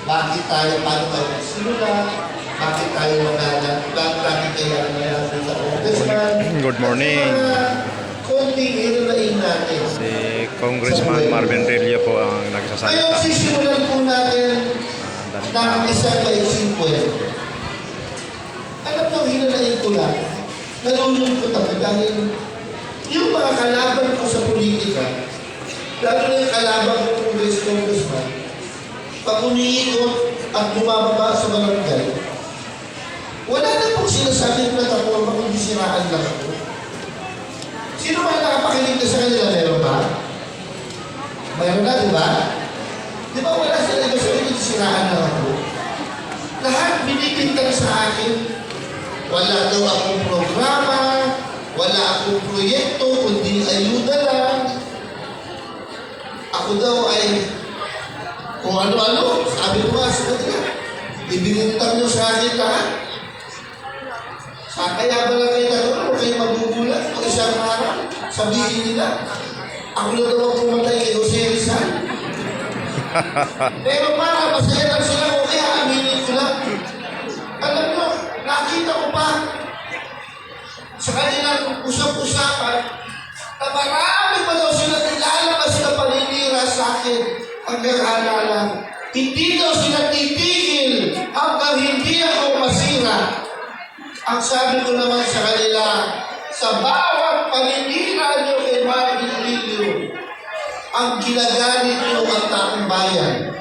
Bakit tayo, paano tayo nagsimula? Bakit tayo magalang? Bakit kaya nangyayari sa Congressman? Good morning. Konting iralain natin. Si Congressman Marvin Rillo po ang Ngayon, nagsasalita. sisimulan po natin ng isang maising kwento. Alam mo, hinalain ko lang. Nalulungkot ako dahil yung mga kalaban ko sa politika, lalo na yung kalaban ko congressman, pag umiikot at bumababa sa barangay, wala na pong sinasabing plataforma kung siraan lang ako. Sino ba nakapakinig na sa kanila? Meron ba? Mayroon na, di ba? Di ba wala sila iba sabihin kung siraan lang ako? Lahat binibintang sa akin. Wala daw akong programa, wala akong proyekto, kundi ayuda lang. Ako daw ay kung ano-ano, sabi ko nga sa kanila, ibinintang nyo sa akin lahat. Kaya ba lang kayo tanong, huwag kayo magugulat kung isang araw, sabihin nila, ako na daw ang pumatay kay Jose Rizal. Pero para masaya lang sila kung kaya aminin ko lang. Alam nyo, nakita ko pa sa kanilang usap-usapan na marami pa daw sila nilalabas na paninira sa akin hanggang alala. Hindi daw sila titigil hanggang hindi ako masira. Ang sabi ko naman sa kanila, sa bawat paninira niyo kay Marvin Rillo, ang ginagalit niyo ang taong bayan.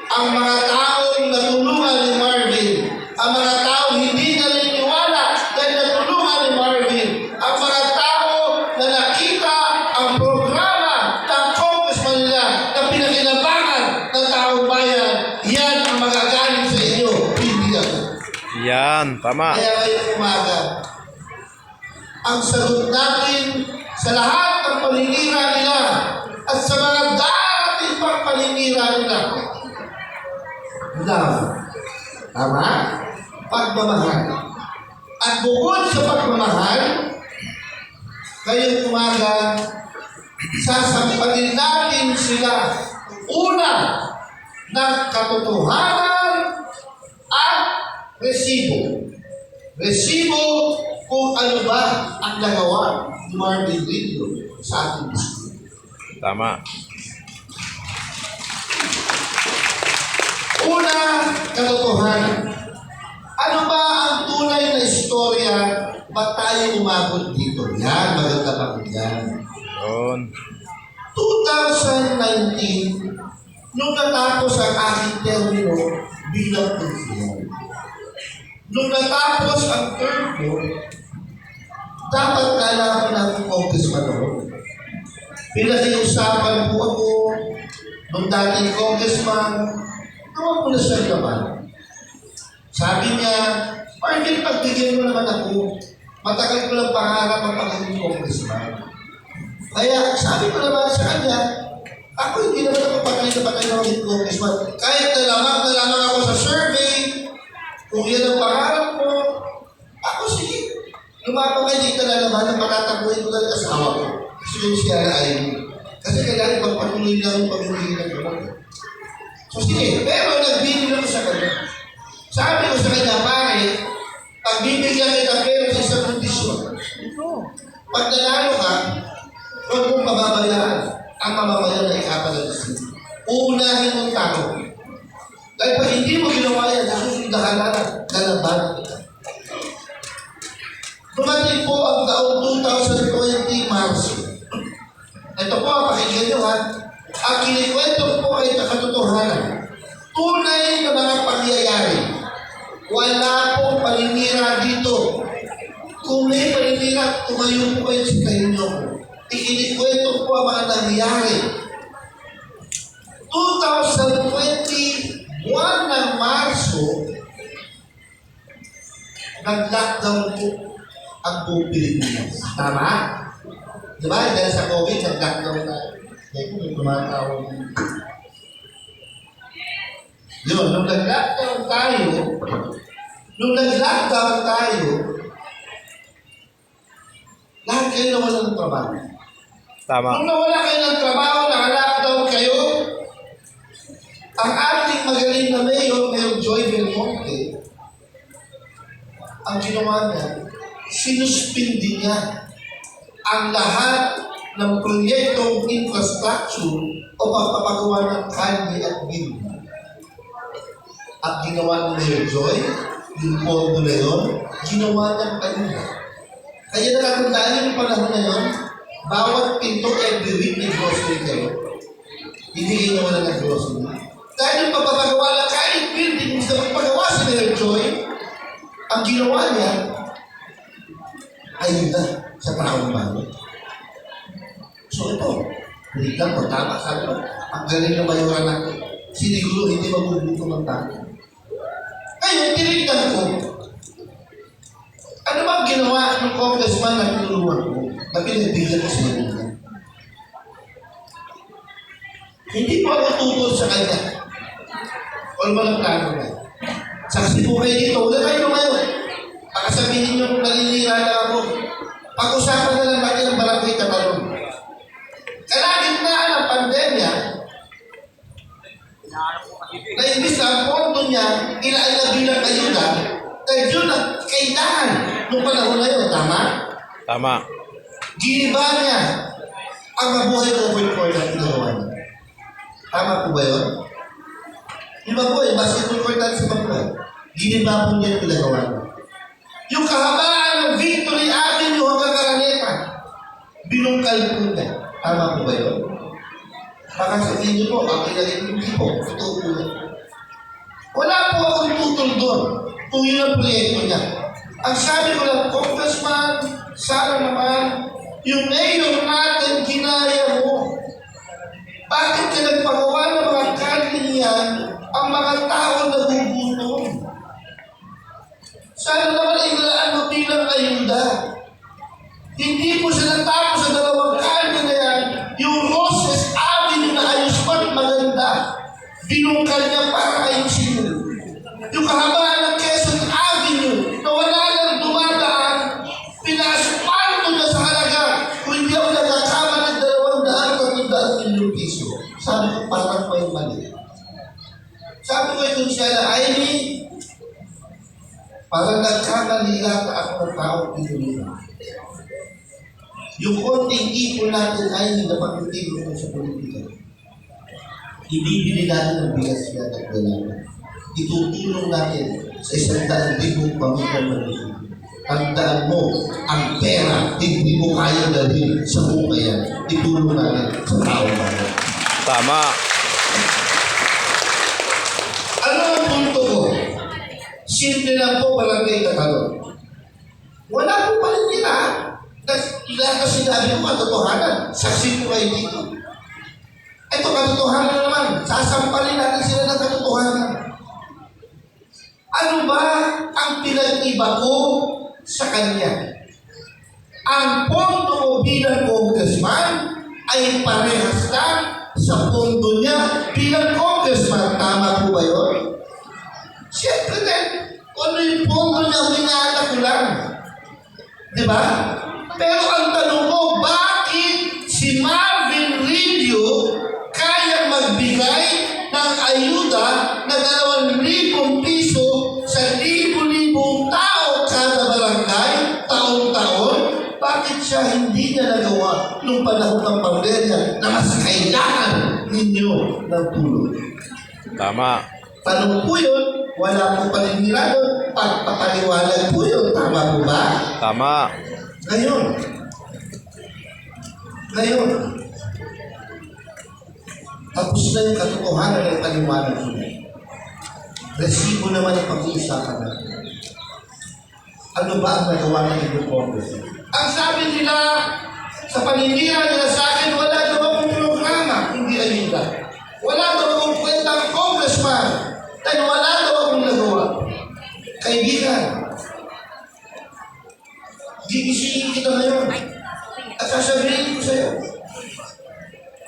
Ang mga taong natulungan ni Marvin, ang mga taong hindi naniniwala dahil natulungan ni Marvin, ang mga tao na nakita ang programa ng congressman nila na pinakinabangan ng taong bayan, yan ang magagaling sa inyo, hindi ako. Yan, tama. Kaya ngayong umaga, ang sagot natin sa lahat ng paninira nila at sa mga darating pang paninira nila, love. Tama? Pagmamahal. At bukod sa pagmamahal, ngayong umaga, sasampanin natin sila una ng katotohanan at resibo. Resibo kung ano ba ang nagawa ni Marvin Rillo sa ating gusto. Tama. Una, katotohanan. Ano ba ang tunay na istorya? Ba't tayo umabot dito? Yan, maganda pa ko yan. Yun. 2019, nung natapos ang aking termino bilang konsyal. Nung natapos ang term ko, dapat kailangan natin congressman ako. Pinakiusapan po ako nung dating congressman, naman ko na siya naman. Sabi niya, Marvin, pagbigyan mo naman ako. Matagal ko lang pangarap ang pagiging congressman. Kaya sabi ko naman sa kanya, ako hindi naman ako patay na maging congressman. Kahit na lamang ako sa survey, kung yan ang pangarap mo, ako sige. Lumapang kayo dito na naman ang patatabuhin ko ng asawa ko. Kasi yung siya na ay kasi kailangan magpatuloy lang yung pamimigay ng gamot. So sige, pero nagbibigay ako sa kanya. Sabi ko sa kanya, pare, pagbibigyan kita pero sa isang kondisyon. Pag nanalo ka, huwag mong pababayaan ang mamamayan na ikapalalisi. Uunahin mong tao. Dahil pag hindi mo ginawa yan, nasusundahan na lalaban kita. Dumating po ang taong 2020 Marso. Ito po, pakinggan nyo ha. Ang kinikwento ko po ay katotohanan. Tunay na mga pangyayari. Wala pong paninira dito. Kung may paninira, tumayo po kayo sa kahinyo. Ikinikwento po ang mga nangyayari. 2021 ng Marso, nag-lockdown po ang buong Pilipinas. Tama? Diba? Dahil sa COVID, nag-lockdown na. Kaya kung may tumatawag. Yun, nung nag-lockdown tayo, lahat kayo nawala ng trabaho. Tama. Nung nawala kayo ng trabaho, naka-lockdown kayo, ang ating magaling na mayor, Duterte, ang ginawa niya, sinuspindi niya ang lahat ng proyektong infrastructure o pagpapagawa ng kalye at building. At ginawa ni Mayor Joy, yung pondo na yun, ginawa niyang kanina. Kaya nakatandaan niyo yung panahon na yun, bawat pinto every week may grocery kayo. Hindi kayo wala ng grocery. Dahil yung pagpapagawa ng kalye at building, sa pagpagawa si Mayor Joy, ang ginawa niya, ayun na sa taong bayan. So ito, hindi lang po, tama sabi ko, ang galing na mayroon natin. Siniguro hindi mabubuto ng tao. Ngayon, tinignan ko, ano ba ang ginawa ng congressman na tinulungan ko, na pinagbigyan ko sa inyo? Hindi po ako tutol sa kanya. O walang plano na. Saksi po kayo dito, wala kayo ngayon. Baka sabihin nyo kung nalinira na ako. Pag-usapan na lang natin ang barangay Tatalon. Kalagitnaan ng pandemya, na imbis na ang pondo niya, ilaay na bilang ayuda, dahil yun ang kailangan nung panahon na yun, tama? Tama. Giniba niya ang mabuhay ng open court na ginawa niya. Tama po ba yun? Di ba po, basketball court natin sa Bangkay. Giniba po niya ang ginagawa niya. Yung kahabaan ng Victory Avenue hanggang Karaneta, binungkal po niya. Tama po ba yun? Baka sabihin niyo po, ang kinalit hindi po, totoo po yun. Wala po akong tutol doon kung yun ang proyekto niya. Ang sabi ko lang, Congressman, sana naman, yung mayor natin, ginaya mo. Bakit ka nagpagawa ng mga kanlin yan, ang mga tao nagugutom? Sana naman inalaan mo bilang ayuda. Hindi po siya natapos sa dalawang kanlin na yan, yung Roses Avenue na ayos pa at maganda. Binungkal niya para ayusin mo. Yung kahabaan ng Quezon Avenue na wala nang dumadaan, pinasupalto niya sa halaga kung hindi ako nagkakama ng 200 milyong piso. Sabi ko, parang may mali. Sabi ko ito siya na, Ivy, parang nagkamali yata ako ng taong pinulina. Yung konting ipon natin ay hindi na pagkutilo sa politika. Ibibili natin ng bigas yan at dalaman. Itutulong natin sa 100,000 pamilya Manila. Tandaan mo, ang pera, hindi mo kaya dalhin sa bukayan. Itulong natin sa tao natin. Tama. Ano ang punto ko? Simple lang po, barangay Tatalon. Wala po pala nila. Ilan ka sinabi mo katotohanan. Saksi po kayo dito. Ito katotohanan naman. Sasampalin natin sila ng katotohanan. Ano ba ang pinag-iba ko sa kanya? Ang pondo mo bilang congressman ay parehas na sa pondo niya bilang congressman. Tama po ba yun? Siyempre din, ano yung pondo niya, minala ko lang. Di ba? Pero ang tanong ko, bakit si Marvin Rillo kaya magbigay ng ayuda na 2,000 piso sa libo-libong tao kada barangay, taon-taon? Bakit siya hindi niya nagawa nung panahon ng pandemya na mas kailangan ninyo ng tulong? Tama. Tanong po yun, wala po paninira doon, pagpapaliwanag po yun, tama po ba? Tama. Ngayon, tapos na yung katotohanan ng kaliwanag ko. Resibo naman ang pag-uusapan natin. Ano ba ang nagawa ng ibang Congress? Ang sabi nila, sa paninira nila sa akin, wala daw akong programa, hindi ayuda. Wala daw akong kwentang congressman, dahil wala daw akong nagawa. Kaibigan, gigisingin kita ngayon at sasabihin ko sa'yo.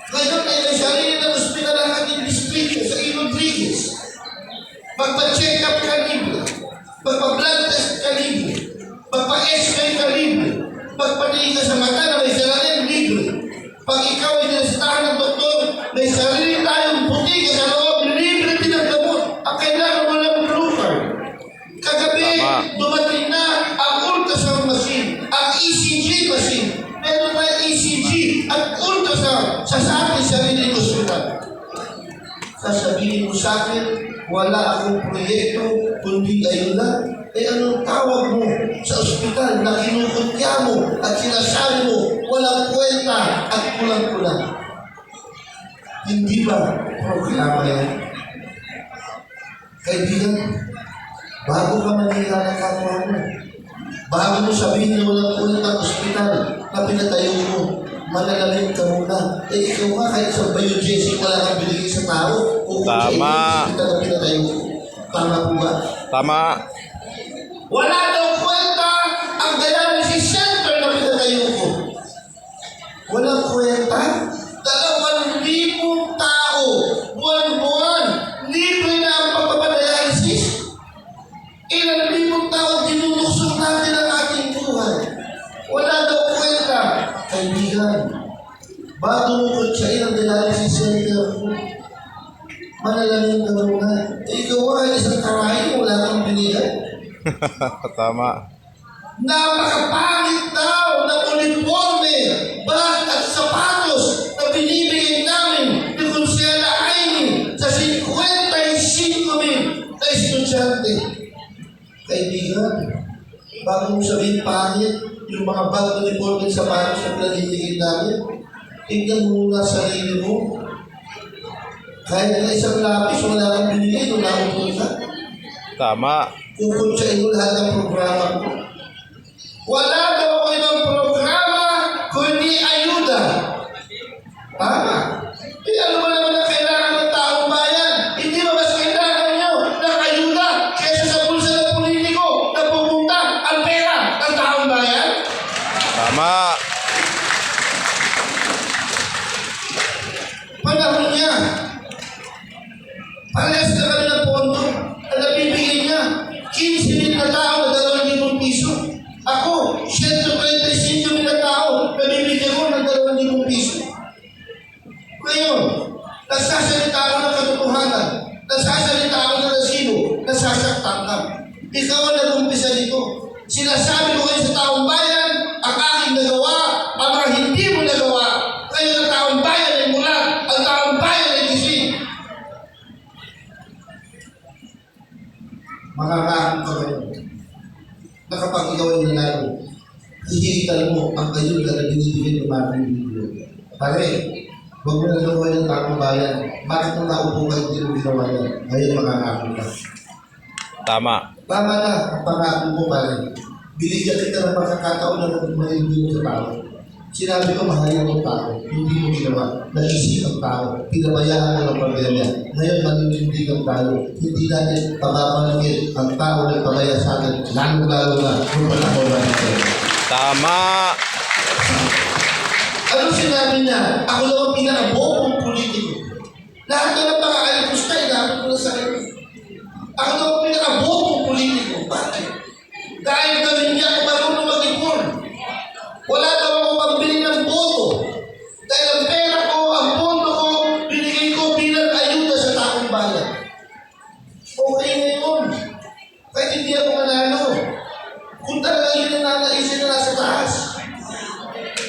Ngayon ay may sarili ng ospital ang ating distrito sa Rodriguez. Magpa-check up ka libre. Magpa-blood test ka libre. Magpa-x-ray ka libre. Magpatingin ka sa mata na may salarin libre. Pag ikaw ay nilasitaan ng doktor, may sarili tayong butika sa loob, libre din ang gamot. Ang kailangan mo lang blue card. Sa akin, sarili ko sila. Sasabihin mo sa akin, wala akong proyekto, kundi ayun lang. Eh anong tawag mo sa ospital na kinukutya mo at sinasabi mo, walang kwenta at kulang-kulang? Hindi ba programa yan? Kaibigan, bago ka manila ng kapwa mo, bago mo sabihin na walang kwenta ang ospital na pinatayo mo, manalamin ka muna. Eh, ikaw nga, kahit sa biogesic, wala kang binigay sa tao. O kung sa Tama. hospital na pinatayo mo. Tama po ba? Tama. Wala daw kwenta ang dialysis center na pinatayo ko. Walang kwenta? 2,000 tao, buwan-buwan, libre na ang pagpapadialysis. Ilang libong tao dinulusok natin ang ating buhay. Wala daw kwenta. Kaibigan, bago mo kutsain ang dialysis center mo, manalamin ka muna. Eh, ikaw ay isang karahin, wala kang binigay. Tama. Napakapangit daw ng uniforme, bag at sapatos na binibigay namin ni Consela Aini sa 55,000 na estudyante. Kaibigan, bago mo sabihin pangit, yung mga bag na uniforme at sapatos na pinibigay namin, tingnan mo muna sa sarili mo. Kahit na isang lapis, wala kang binigay, wala kang punta. Tama. Kukuntsain mo lahat ng programa mo. Wala daw ako ibang programa kundi ayuda. Tama. Eh ano ba naman ang kailangan ng taong bayan? Hindi ba mas kailangan nyo ng ayuda kaysa sa bulsa ng politiko na pupunta ang pera ng taong bayan? Tama. Panahon niya. Parehas na kami ng pondo na nabibigay niya. 15,000 na tao na 2,000 piso. Ako, 135,000 na tao na bibigyan ko ng 2,000 piso. Ngayon, nagsasalita ako ng katotohanan, nagsasalita ako ng resibo, nasasaktan ka. Ikaw ang nag-umpisa dito. Sinasabi ko kayo sa taong bayan, ang aking nagawa, ang mga hindi mo nagawa. Ngayon ang taong bayan ay mulat, ang taong bayan ay gising. Makakaakong ka ngayon na kapag ikaw ay nanalo, hihigitan mo ang ayun na binibigay ng mga Pilipino. Pare, huwag mo na gawin ng taong bayan. Bakit nung naupo ka hindi mo ginawa yan? Ngayon makakaakong ka. Tama. Tama na ang pangako mo, pare. Binigyan kita ng pagkakataon na magmahindi mo sa tao. Sinabi ko, mahalin ang tao. Hindi mo ginawa. Naisip ang tao. Pinabayaan mo ng pamilya. Ngayon, maninindigan tayo. Hindi natin papapanagin ang tao na pamaya sa atin. Lalo-lalo na kung panahon natin. Tama. Ano sinabi niya? Ako lang ang pinakabobong politiko. Lahat na ng mga alipusta, inabot ko na sa akin. Ako lang ang pinakabobong politiko. Bakit? Dahil gawin niya ako marunong mag-ipon. Wala daw ako pambili ng boto. Dahil ang pera ko, ang pondo ko, binigay ko bilang ayuda sa taong bayan. Okay na yun. Kahit hindi ako manalo. Kung talaga yun ang nanaisin na nasa taas.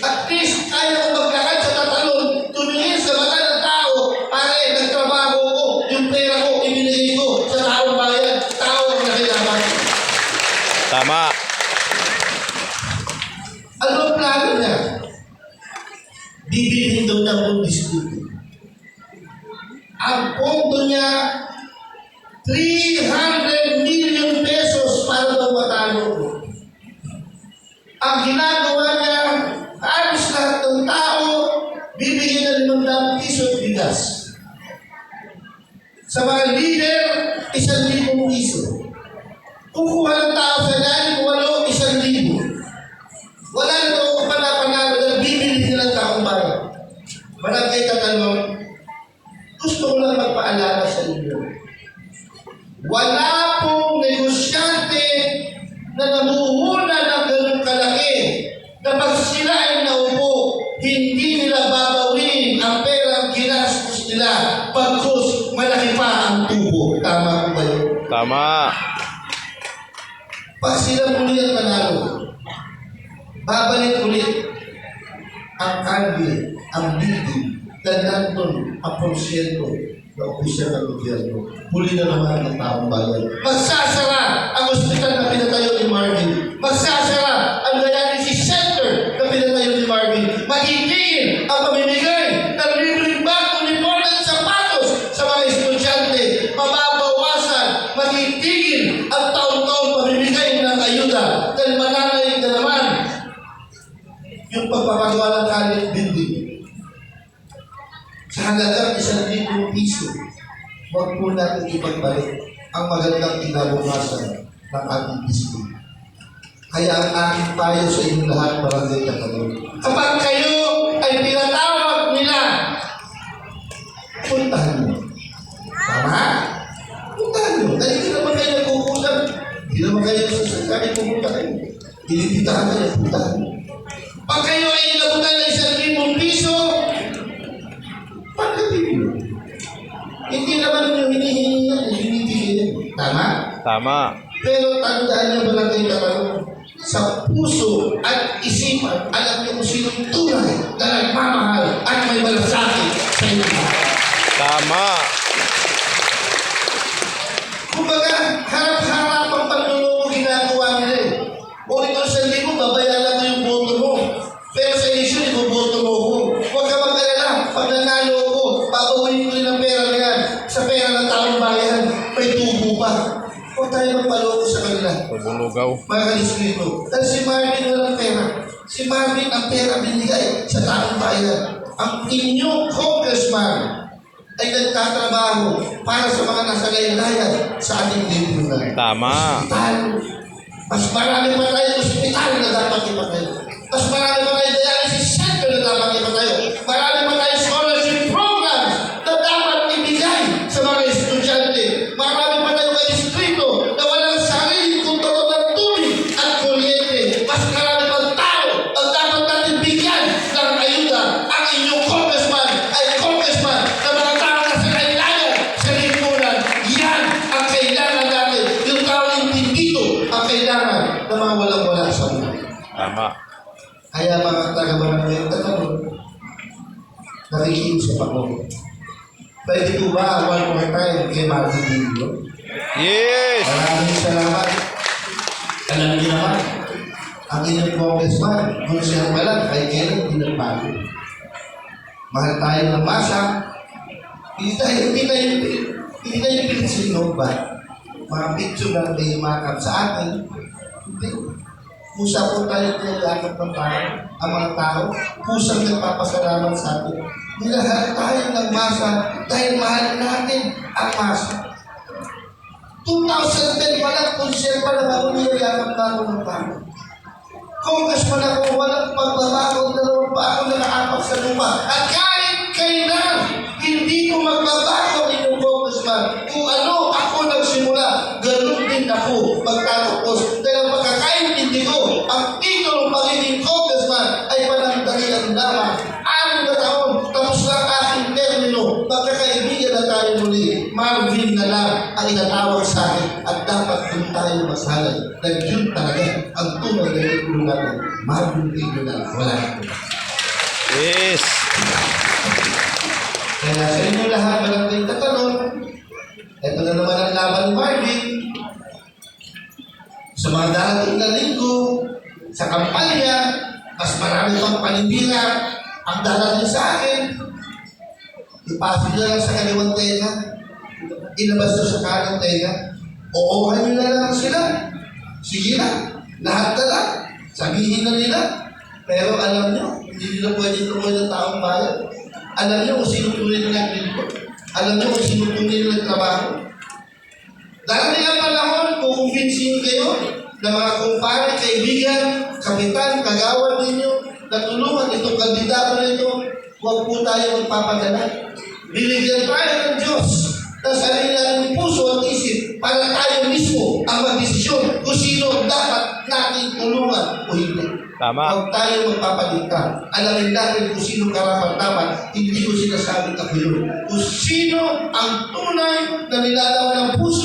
At least, kaya ko maglakad sa tatalon, tumingin sa mata ng tao, para nagtrabaho ko, yung pera ko, ibinigay ko sa taong bayan, tao ang nakilaman. Tama. Ano ang plano niya? Bibilihin daw niya ang distrito. Ang pondo niya, 300 million pesos para daw matalo ko. Ang ginagawa niya, halos lahat ng tao, bibigyan na 500 piso at bigas. Sa mga leader, 1,000 piso. Kukuha ng tao sa lalim, 1,000. Wala na daw ako panapanalo na bibili nila ng taong bayan. Barangay Tatalon, gusto ko lang magpaalala sa inyo. Wala pong negosyante na namuhuna ng ganun kalaki na pag sila ay naupo, hindi nila babawin ang perang ginastos nila pagkus malaki pa ang tubo. Tama ko ba yun? Tama. Pag sila muli ang nanalo, babalik ulit ang kanbi, ang building, dahil nandun ang porsyento na opisyal ng gobyerno. Huli na naman ang taong bayan. Magsasara ang ospital na pinatayo ni Marvin. Magsasara ang dialysis center na pinatayo ni Marvin. Magiging ang pamimigay ng libreng bag, uniform at sapatos sa mga estudyante. Mababawasan, magiging ang taon-taon pamimigay ng ayuda dahil mananaig na naman yung pagpapagawa ng college building. Sa halagang 1,000 piso, huwag po natin ipagbalik ang magandang kinabukasan ng ating district. Kaya ang aking payo sa inyo lahat, barangay Katalon. Kapag kayo ay pinatawag nila, puntahan nyo. Tama? Puntahan nyo. Dahil hindi naman kayo nagkukulang. Hindi naman kayo sasakari pumunta kayo. Pinipitahan kayo, puntahan nyo. Pag kayo ay inabutan ng 1,000 piso, pagkatid nyo. Hindi naman nyo hinihingi yan, hinibigay yan. Tama? Tama. Pero tandaan nyo ba natin katalong? Sa puso at isipan, alam nyo kung sino tunay na nagmamahal at may malasakit sa inyo. Tama. Kumbaga, harap-harap ang paglulungo ginagawa nila eh. Kung ito sa libo, babayaran ko yung boto mo. Pero sa eleksyon, iboboto mo ko. Huwag ka mag-alala. Pag nanalo ko, babawin ko rin ang pera na yan. Sa pera ng taong bayan, may tubo pa. Huwag tayo magpaloko sa kanila. Pabulugaw. Mga kaliskrito. Dahil si Marvin walang pera. Si Marvin ang pera binigay sa taong bayan. Ang inyong congressman ay nagtatrabaho para sa mga nasa laylayan sa ating lipunan. Tama. Ospital. Mas marami pa tayo ospital na dapat ipatayo. Mas marami pa tayo dialysis center na dapat ipatayo. Marami pa tayo scholarship programs na dapat ibigay sa mga estudyante. Marami pa tayo ka-distrito na walang sariling kontrol ng tubig at kuryente. Mas marami pang tao ang dapat natin bigyan ng ayuda. Ang inyong congressman ay congressman na mga tao na sa kailangan sa lipunan. Yan ang kailangan natin. Yung tao intindido ang kailangan ng mga walang-wala sa buhay. Tama. Kaya mga taga-barangay Katalon, nakikiusap ako. Pwede po ba one more time kay Martin Dillo? Yes. Maraming salamat. Alam niyo naman, ang inyong congressman, kung siya pala, kay Kenneth Pinagbago. Mahal tayo ng masa. Hindi tayo pinagsinog ba? Mga picture na may makap sa atin. Hindi. Pusa po tayo pinagakap ng tao, ang mga tao, pusang nagpapasalamat sa atin. Nilahal tayo ng masa dahil mahal natin ang masa. 2010 pa lang, konser pa lang ako nilagakap na ako ng tao. Congressman ako, walang pagbabago, dalawang pa ako nakaapak sa lupa. At kahit kailan, hindi ko magbabago inyong congressman. Kung ano ako nagsimula, ganun din ako magtatapos. Dahil ang pagkakaintindi ko, ang titulong pagiging congressman ay panandalian lamang. 6 na taon, tapos lang aking termino, magkakaibigan na tayo muli. Marvin na lang ang inatawag sa akin at dapat kung tayo masalan. Dahil yun talaga ang tunay na itulong natin. Marvin Dillo na wala na ito. Yes. Kaya sa inyo lahat, barangay Katalon, ito na naman ang laban ni Marvin. Sa mga darating na linggo, sa kampanya, mas marami pang panindira ang darating sa akin. Ipasok nyo lang sa kaliwang tenga. Inabas nyo sa kanang tenga. Oohan nyo na lang sila. Sige na. Lahat na lang. Sabihin na nila. Pero alam nyo, hindi nila pwede tumuloy ng taong bayan. Alam nyo kung sino tunay na naglilipot. Alam nyo kung sino tunay na nagtrabaho. Darating ang panahon, kukumbinsin kayo na mga kumpare, kaibigan, kapitan, kagawad ninyo, na tulungan itong kandidato nito, huwag po tayo magpapadala. Binigyan tayo ng Diyos na sarili natin puso at isip para tayo mismo ang magdesisyon kung sino dapat natin tulungan o hindi. Tama. Huwag tayo magpapaligtan. Alamin natin kung sino karapat-dapat. Hindi ko sinasabing ako yun. Kung sino ang tunay na nilalaman ng puso